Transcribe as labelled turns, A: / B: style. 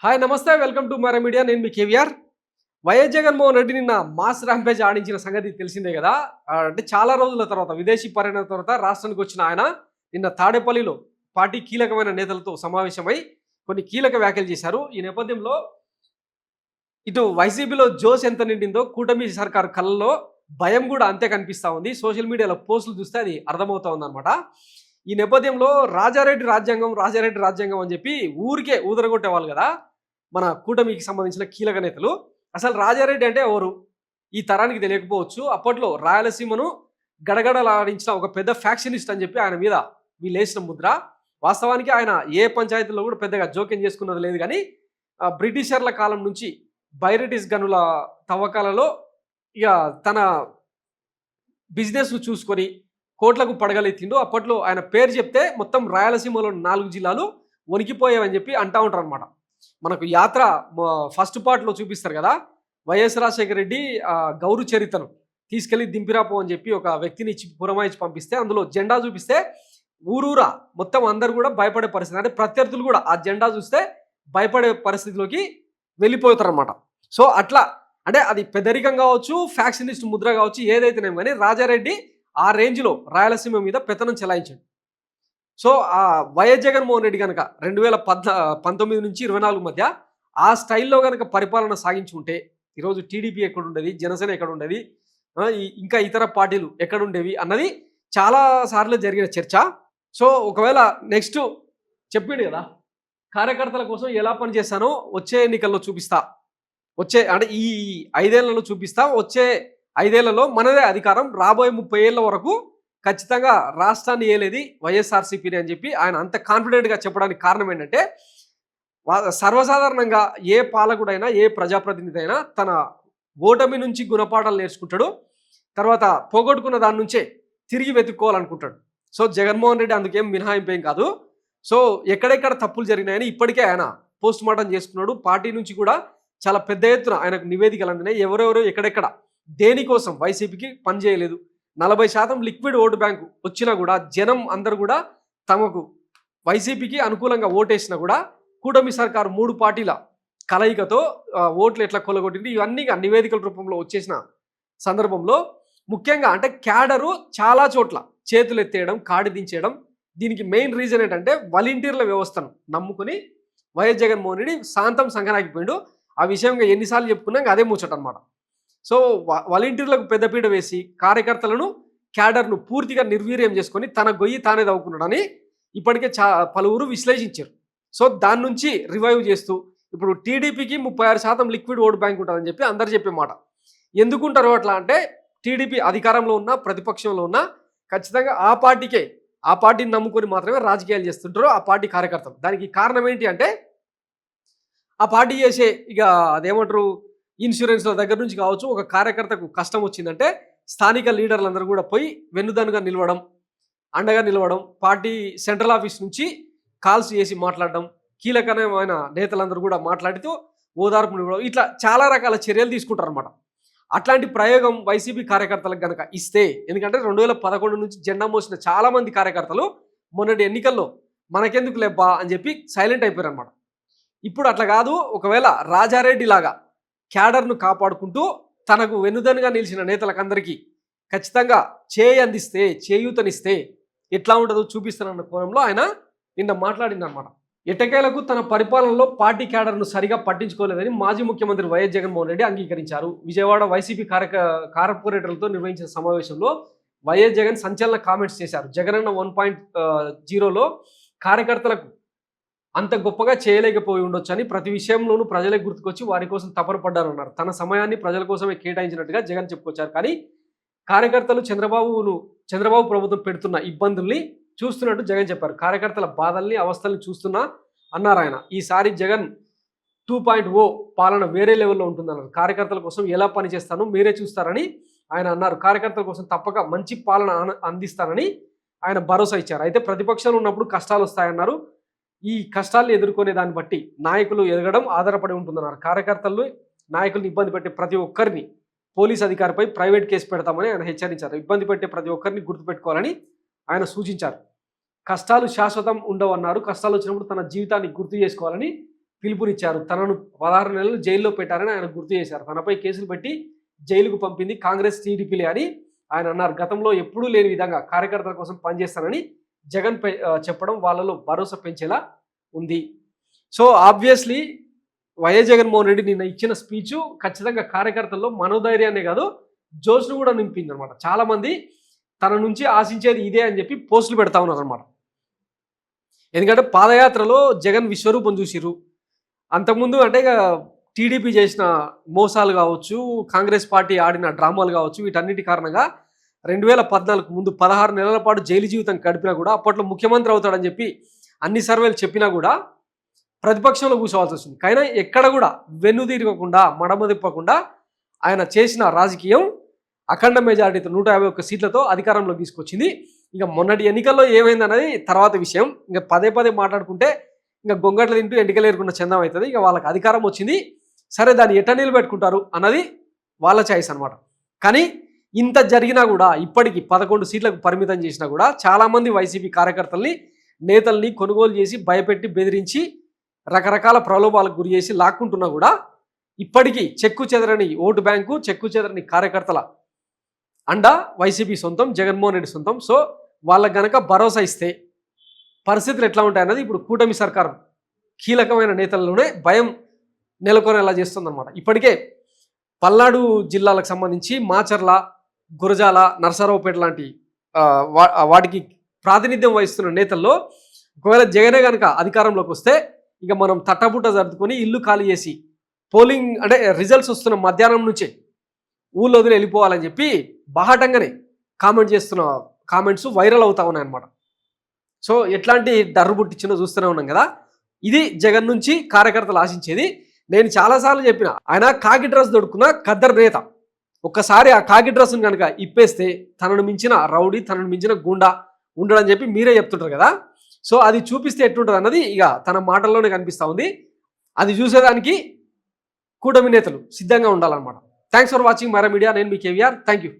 A: Hi నమస్తే welcome to మర media. నేను మీ కేవీఆర్. వైఎస్ జగన్మోహన్ రెడ్డి నిన్న మాస్ ర్యాంపేజ్ ఆడించిన సంగతి తెలిసిందే కదా. అంటే చాలా రోజుల తర్వాత విదేశీ పర్యటన తర్వాత రాష్ట్రానికి వచ్చిన ఆయన నిన్న తాడేపల్లిలో పార్టీ కీలకమైన నేతలతో సమావేశమై కొన్ని కీలక వ్యాఖ్యలు చేశారు. ఈ నేపథ్యంలో ఇటు వైసీపీలో జోష్ ఎంత నిండిందో కూటమి సర్కారు కళ్ళలో భయం కూడా అంతే కనిపిస్తూ ఉంది. సోషల్ మీడియాలో పోస్టులు చూస్తే అది అర్థమవుతా ఉందన్నమాట. ఈ నేపథ్యంలో రాజారెడ్డి రాజ్యాంగం రాజారెడ్డి రాజ్యాంగం అని చెప్పి ఊరికే ఊదరగొట్టేవాళ్ళు కదా మన కూటమికి సంబంధించిన కీలక నేతలు. అసలు రాజారెడ్డి అంటే ఎవరు ఈ తరానికి తెలియకపోవచ్చు. అప్పట్లో రాయలసీమను గడగడలాడించిన ఒక పెద్ద ఫ్యాక్షనిస్ట్ అని చెప్పి ఆయన మీద వీళ్ళేసిన ముద్ర. వాస్తవానికి ఆయన ఏ పంచాయతీలో కూడా పెద్దగా జోక్యం చేసుకున్నది లేదు. కానీ బ్రిటిషర్ల కాలం నుంచి బైరిటిస్ గనుల తవ్వకాలలో ఇక తన బిజినెస్ను చూసుకొని కోట్లకు పడగలెత్తిండు. అప్పట్లో ఆయన పేరు చెప్తే మొత్తం రాయలసీమలో 4 జిల్లాలు వణికిపోయావని చెప్పి అంటూ ఉంటారు అనమాట. మనకు యాత్ర ఫస్ట్ పార్ట్లో చూపిస్తారు కదా, వైఎస్ రాజశేఖర రెడ్డి గౌరు చరిత్రను తీసుకెళ్లి దింపిరాపో అని చెప్పి ఒక వ్యక్తిని ఇచ్చి పురమాయించి పంపిస్తే అందులో జెండా చూపిస్తే ఊరూరా మొత్తం అందరు కూడా భయపడే పరిస్థితి. అంటే ప్రత్యర్థులు కూడా ఆ జెండా చూస్తే భయపడే పరిస్థితిలోకి వెళ్ళిపోతారు అనమాట. సో అట్లా అంటే అది పెద్దరికం కావచ్చు, ఫ్యాక్షనిస్ట్ ముద్ర కావచ్చు, ఏదైతేనేమో కానీ రాజారెడ్డి ఆ రేంజ్లో రాయలసీమ మీద పెత్తనం చెలాయించాడు. సో ఆ వైఎస్ జగన్మోహన్ రెడ్డి కనుక 2019 నుంచి 24 మధ్య ఆ స్టైల్లో కనుక పరిపాలన సాగించుకుంటే ఈరోజు టీడీపీ ఎక్కడుండేది, జనసేన ఎక్కడుండేది, ఇంకా ఇతర పార్టీలు ఎక్కడుండేవి అన్నది చాలా సార్లు జరిగిన చర్చ. సో ఒకవేళ నెక్స్ట్ చెప్పిండు కదా, కార్యకర్తల కోసం ఎలా పనిచేస్తానో వచ్చే ఎన్నికల్లో చూపిస్తా, వచ్చే అంటే ఈ 5 ఏళ్లలో చూపిస్తా, వచ్చే 5 ఏళ్లలో మనదే అధికారం, రాబోయే 30 ఏళ్ల వరకు ఖచ్చితంగా రాష్ట్రాన్ని ఏలేది వైఎస్ఆర్సీపీని అని చెప్పి ఆయన అంత కాన్ఫిడెంట్గా చెప్పడానికి కారణం ఏంటంటే, సర్వసాధారణంగా ఏ పాలకుడైనా ఏ ప్రజాప్రతినిధి అయినా తన ఓటమి నుంచి గుణపాఠాలు నేర్చుకుంటాడు, తర్వాత పోగొట్టుకున్న దాని నుంచే తిరిగి వెతుక్కోవాలనుకుంటాడు. సో జగన్మోహన్ రెడ్డి అందుకేం మినహాయింపు ఏం కాదు. సో ఎక్కడెక్కడ తప్పులు జరిగినాయని ఇప్పటికే ఆయన పోస్ట్ మార్టం చేసుకున్నాడు. పార్టీ నుంచి కూడా చాలా పెద్ద ఎత్తున ఆయనకు నివేదికలు అందినాయి. ఎవరెవరు ఎక్కడెక్కడ దేనికోసం వైసీపీకి పనిచేయలేదు, 40% లిక్విడ్ ఓటు బ్యాంకు వచ్చినా కూడా జనం అందరూ కూడా తమకు వైసీపీకి అనుకూలంగా ఓటేసినా కూడా కూటమి సర్కారు 3 పార్టీల కలయికతో ఓట్లు ఎట్లా కొలగొట్టింది ఇవన్నీ నివేదికల రూపంలో వచ్చేసిన సందర్భంలో ముఖ్యంగా అంటే క్యాడరు చాలా చోట్ల చేతులు ఎత్తేయడం, కాడి దించేయడం. దీనికి మెయిన్ రీజన్ ఏంటంటే వాలంటీర్ల వ్యవస్థను నమ్ముకుని వైఎస్ జగన్మోహన్ రెడ్డి శాంతం సంగనాగిపోయిండు. ఆ విషయంగా ఎన్నిసార్లు చెప్పుకున్నాక అదే ముచ్చట అనమాట. సో వాలంటీర్లకు పెద్దపీట వేసి కార్యకర్తలను క్యాడర్ను పూర్తిగా నిర్వీర్యం చేసుకొని తన గొయ్యి తానే తవ్వుకున్నాడని ఇప్పటికే పలువురు విశ్లేషించారు. సో దాని నుంచి రివైవ్ చేస్తూ ఇప్పుడు టీడీపీకి 36% లిక్విడ్ ఓటు బ్యాంక్ ఉంటుందని చెప్పి అందరు చెప్పే మాట. ఎందుకుంటారో అట్లా అంటే టీడీపీ అధికారంలో ఉన్న ప్రతిపక్షంలో ఉన్న ఖచ్చితంగా ఆ పార్టీని నమ్ముకొని మాత్రమే రాజకీయాలు చేస్తుంటారు ఆ పార్టీ కార్యకర్తలు. దానికి కారణం ఏంటి అంటే ఆ పార్టీ చేసే ఇక అదేమంటారు ఇన్సూరెన్స్ల దగ్గర నుంచి కావచ్చు, ఒక కార్యకర్తకు కష్టం వచ్చిందంటే స్థానిక లీడర్లందరూ కూడా పోయి వెన్నుదన్నుగా నిలవడం, అండగా నిలవడం, పార్టీ సెంట్రల్ ఆఫీస్ నుంచి కాల్స్ చేసి మాట్లాడడం, కీలకమైన నేతలందరూ కూడా మాట్లాడుతూ ఓదార్పుని ఇవ్వడం, ఇట్లా చాలా రకాల చర్యలు తీసుకుంటారు అనమాట. అట్లాంటి ప్రయోగం వైసీపీ కార్యకర్తలకు కనుక ఇస్తే, ఎందుకంటే 2011 నుంచి జెండా మోసిన చాలామంది కార్యకర్తలు మొన్నటి ఎన్నికల్లో మనకెందుకు లేబ్బా అని చెప్పి సైలెంట్ అయిపోయారు అనమాట. ఇప్పుడు అట్లా కాదు, ఒకవేళ రాజారెడ్డి లాగా క్యాడర్ను కాపాడుకుంటూ తనకు వెన్నుదన్నుగా నిలిచిన నేతలకందరికీ ఖచ్చితంగా అందిస్తే, చేయూతనిస్తే ఎట్లా ఉంటుందో చూపిస్తానన్న కోణంలో ఆయన నిన్న మాట్లాడిందనమాట. ఎట్టకేలకు తన పరిపాలనలో పార్టీ క్యాడర్ను సరిగా పట్టించుకోలేదని మాజీ ముఖ్యమంత్రి వైఎస్ జగన్మోహన్ రెడ్డి అంగీకరించారు. విజయవాడ వైసీపీ కార్పొరేటర్లతో నిర్వహించిన సమావేశంలో వైఎస్ జగన్ సంచలన కామెంట్స్ చేశారు. జగనన్న 1.0లో కార్యకర్తలకు అంత గొప్పగా చేయలేకపోయి ఉండొచ్చని, ప్రతి విషయంలోనూ ప్రజలే గుర్తుకొచ్చి వారి కోసం తపన పడ్డారన్నారు. తన సమయాన్ని ప్రజల కోసమే కేటాయించినట్టుగా జగన్ చెప్పుకొచ్చారు. కానీ కార్యకర్తలు చంద్రబాబు ప్రభుత్వం పెడుతున్న ఇబ్బందుల్ని చూస్తున్నట్టు జగన్ చెప్పారు. కార్యకర్తల బాధల్ని అవస్థల్ని చూస్తున్నా అన్నారు ఆయన. ఈసారి జగన్ 2.0 పాలన వేరే లెవెల్లో ఉంటుందన్నారు. కార్యకర్తల కోసం ఎలా పనిచేస్తానో మీరే చూస్తారని ఆయన అన్నారు. కార్యకర్తల కోసం తప్పక మంచి పాలన అందిస్తానని ఆయన భరోసా ఇచ్చారు. అయితే ప్రతిపక్షంలో ఉన్నప్పుడు కష్టాలు వస్తాయన్నారు. ఈ కష్టాలను ఎదుర్కొనే దాన్ని బట్టి నాయకులు ఎదగడం ఆధారపడి ఉంటుందన్నారు. కార్యకర్తలు నాయకులను ఇబ్బంది పెట్టే ప్రతి ఒక్కరిని పోలీస్ అధికారిపై ప్రైవేట్ కేసు పెడతామని ఆయన హెచ్చరించారు. ఇబ్బంది పెట్టే ప్రతి ఒక్కరిని గుర్తుపెట్టుకోవాలని ఆయన సూచించారు. కష్టాలు శాశ్వతం ఉండవన్నారు. కష్టాలు వచ్చినప్పుడు తన జీవితాన్ని గుర్తు చేసుకోవాలని పిలుపునిచ్చారు. తనను 16 నెలలు జైల్లో పెట్టారని ఆయన గుర్తు చేశారు. తనపై కేసులు పెట్టి జైలుకు పంపింది కాంగ్రెస్ టీడీపీలే అని ఆయన అన్నారు. గతంలో ఎప్పుడూ లేని విధంగా కార్యకర్తల కోసం పనిచేస్తానని జగన్ చెప్పడం వాళ్ళలో భరోసా పెంచేలా ఉంది. So obviously YS Jaganmohan Reddy నిన్న ఇచ్చిన స్పీచ్ ఖచ్చితంగా కార్యకర్తల్లో మనోధైర్యాన్ని కాదు జోష్ను కూడా నింపింది అనమాట. చాలామంది తన నుంచి ఆశించేది ఇదే అని చెప్పి పోస్టులు పెడతా ఉన్నారు అనమాట. ఎందుకంటే పాదయాత్రలో జగన్ విశ్వరూపం చూసిరు. అంతకుముందు అంటే ఇక టీడీపీ చేసిన మోసాలు కావచ్చు, కాంగ్రెస్ పార్టీ ఆడిన డ్రామాలు కావచ్చు, వీటన్నిటి కారణంగా 2014 ముందు 16 నెలల పాటు జైలు జీవితం గడిపినా కూడా అప్పట్లో ముఖ్యమంత్రి అవుతాడని చెప్పి అన్ని సర్వేలు చెప్పినా కూడా ప్రతిపక్షంలో కూర్చోవాల్సి వచ్చింది. కానీ ఎక్కడ కూడా వెన్నుదీరకుండా మడమదిప్పకుండా ఆయన చేసిన రాజకీయం అఖండ మెజారిటీతో 151 సీట్లతో అధికారంలో తీసుకొచ్చింది. ఇక మొన్నటి ఎన్నికల్లో ఏమైందన్నది తర్వాత విషయం. ఇంకా పదే మాట్లాడుకుంటే ఇంకా గొంగట్లు తింటూ ఎంటికలు ఏరుకున్న చందం అవుతుంది. ఇక వాళ్ళకి అధికారం వచ్చింది, సరే దాన్ని ఎట్ట నిలబెట్టుకుంటారు అన్నది వాళ్ళ చాయిస్ అనమాట. కానీ ఇంత జరిగినా కూడా ఇప్పటికీ 11 సీట్లకు పరిమితం చేసినా కూడా చాలామంది వైసీపీ కార్యకర్తల్ని నేతల్ని కొనుగోలు చేసి భయపెట్టి బెదిరించి రకరకాల ప్రలోభాలకు గురి చేసి లాక్కుంటున్నా కూడా ఇప్పటికీ చెక్కు చెదరని ఓటు బ్యాంకు, చెక్కు చెదరని కార్యకర్తల అండ వైసీపీ సొంతం, జగన్మోహన్ రెడ్డి సొంతం. సో వాళ్ళకు గనక భరోసా ఇస్తే పరిస్థితులు ఎట్లా ఉంటాయన్నది ఇప్పుడు కూటమి సర్కారు కీలకమైన నేతల్లోనే భయం నెలకొనేలా చేస్తుందన్నమాట. ఇప్పటికే పల్నాడు జిల్లాలకు సంబంధించి మాచర్ల, గురజాల, నరసరావుపేట లాంటి వాటికి ప్రాతినిధ్యం వహిస్తున్న నేతల్లో ఒకవేళ జగనే కనుక అధికారంలోకి వస్తే ఇక మనం తట్టబుట్ట జరుపుకొని ఇల్లు ఖాళీ చేసి పోలింగ్ అంటే రిజల్ట్స్ వస్తున్న మధ్యాహ్నం నుంచే ఊళ్ళో వదిలి వెళ్ళిపోవాలని చెప్పి బాహాటంగానే కామెంట్ చేస్తున్న కామెంట్స్ వైరల్ అవుతా ఉన్నాయన్నమాట. సో ఎట్లాంటి డర్రు పుట్టించినో చూస్తూనే ఉన్నాం కదా. ఇది జగన్ నుంచి కార్యకర్తలు ఆశించేది. నేను చాలాసార్లు చెప్పిన ఆయన కాకి డ్రెస్ దొడుకున్న ఖద్దర్ నేత. ఒక్కసారి ఆ కాకి డ్రెస్ను కనుక ఇప్పేస్తే తనను మించిన రౌడీ, తనను మించిన గుండా ఉండడని చెప్పి మీరే చెప్తుంటారు కదా. సో అది చూపిస్తే ఎట్లుంటుంది అన్నది ఇక తన మాటల్లోనే కనిపిస్తూ ఉంది. అది చూసేదానికి కూటమి నేతలు సిద్ధంగా ఉండాలన్నమాట. Thanks for watching Mara media. నేను మీ కేవీఆర్. Thank you.